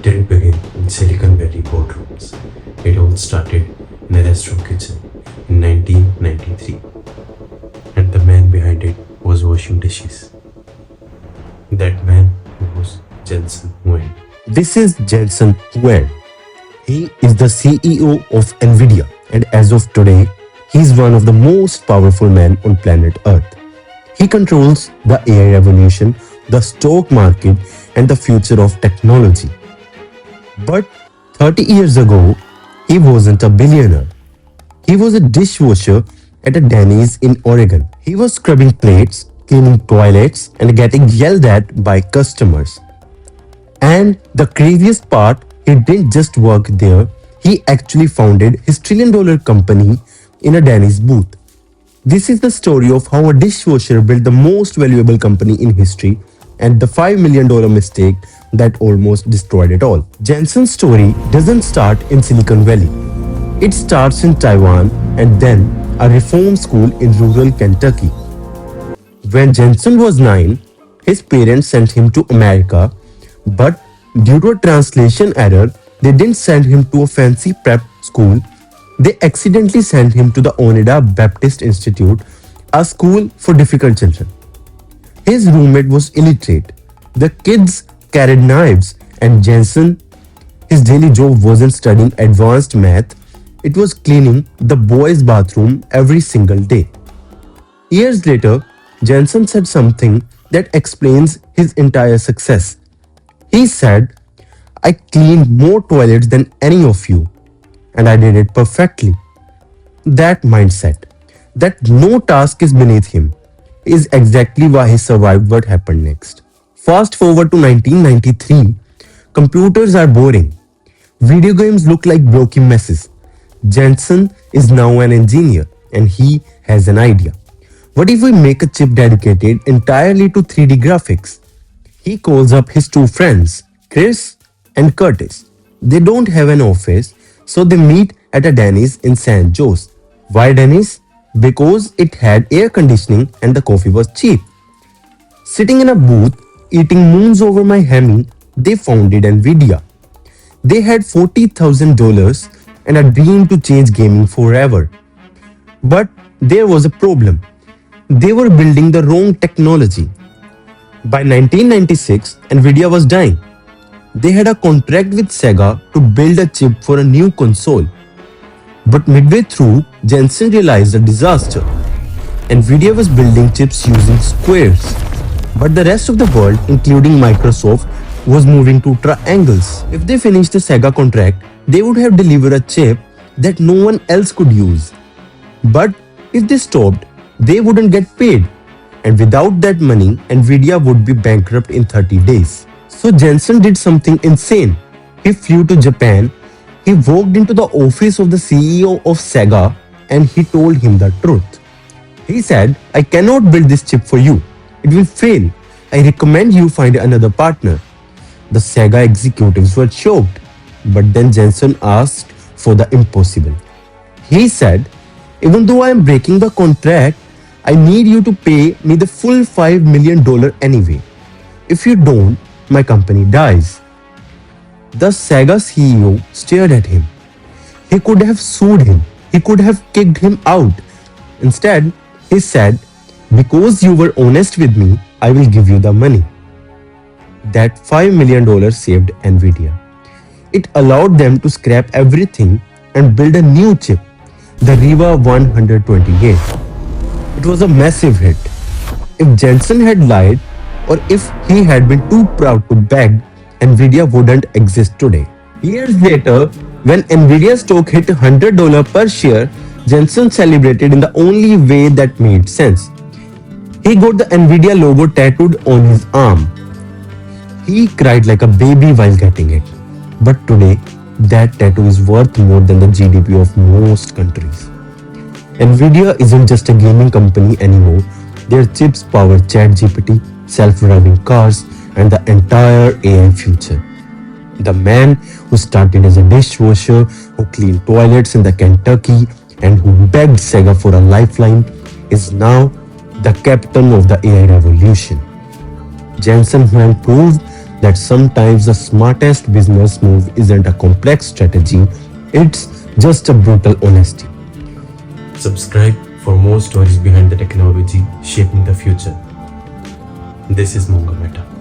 didn't begin in Silicon Valley boardrooms. It all started in a restaurant kitchen in 1993, and the man behind it was washing dishes. That man was Jensen Huang. This is Jensen Huang. He is the CEO of NVIDIA, and as of today, he is one of the most powerful men on planet Earth. He controls the AI revolution, the stock market, and the future of technology. But 30 years ago, he wasn't a billionaire. He was a dishwasher at a Denny's in Oregon. He was scrubbing plates, cleaning toilets, and getting yelled at by customers. And the craziest part, he didn't just work there, he actually founded his trillion-dollar company in a Denny's booth. This is the story of how a dishwasher built the most valuable company in history and the $5 million mistake that almost destroyed it all. Jensen's story doesn't start in Silicon Valley. It starts in Taiwan and then a reform school in rural Kentucky. When Jensen was 9, his parents sent him to America, but due to a translation error, they didn't send him to a fancy prep school. They accidentally sent him to the Oneida Baptist Institute, a school for difficult children. His roommate was illiterate. The kids carried knives, and Jensen, his daily job wasn't studying advanced math, it was cleaning the boys' bathroom every single day. Years later, Jensen said something that explains his entire success. He said, "I cleaned more toilets than any of you, and I did it perfectly." That mindset, that no task is beneath him, is exactly why he survived what happened next. Fast forward to 1993, computers are boring. Video games look like broken messes. Jensen is now an engineer and he has an idea. What if we make a chip dedicated entirely to 3D graphics? He calls up his two friends, Chris and Curtis. They don't have an office, so they meet at a Denny's in San Jose. Why Denny's? Because it had air conditioning and the coffee was cheap. Sitting in a booth, eating moons over my Hemi, they founded NVIDIA. They had $40,000 and a dream to change gaming forever. But there was a problem. They were building the wrong technology. By 1996, NVIDIA was dying. They had a contract with Sega to build a chip for a new console. But midway through, Jensen realized a disaster. NVIDIA was building chips using squares. But the rest of the world, including Microsoft, was moving to triangles. If they finished the Sega contract, they would have delivered a chip that no one else could use. But if they stopped, they wouldn't get paid. And without that money, NVIDIA would be bankrupt in 30 days. So Jensen did something insane. He flew to Japan. He walked into the office of the CEO of Sega and he told him the truth. He said, "I cannot build this chip for you. It will fail. I recommend you find another partner." The Sega executives were shocked. But then Jensen asked for the impossible. He said, "Even though I am breaking the contract, I need you to pay me the full $5 million anyway. If you don't, my company dies." The Sega CEO stared at him. He could have sued him. He could have kicked him out. Instead, he said, "Because you were honest with me, I will give you the money." That $5 million saved NVIDIA. It allowed them to scrap everything and build a new chip, the Riva 128. It was a massive hit. If Jensen had lied, or if he had been too proud to beg, NVIDIA wouldn't exist today. Years later, when NVIDIA stock hit $100 per share, Jensen celebrated in the only way that made sense. He got the NVIDIA logo tattooed on his arm. He cried like a baby while getting it. But today, that tattoo is worth more than the GDP of most countries. NVIDIA isn't just a gaming company anymore. Their chips power ChatGPT, self-driving cars, and the entire AI future. The man who started as a dishwasher, who cleaned toilets in the Kentucky, and who begged Sega for a lifeline, is now the captain of the AI revolution. Jensen Huang proved that sometimes the smartest business move isn't a complex strategy, it's just a brutal honesty. Subscribe for more stories behind the technology shaping the future. This is Monga Meta.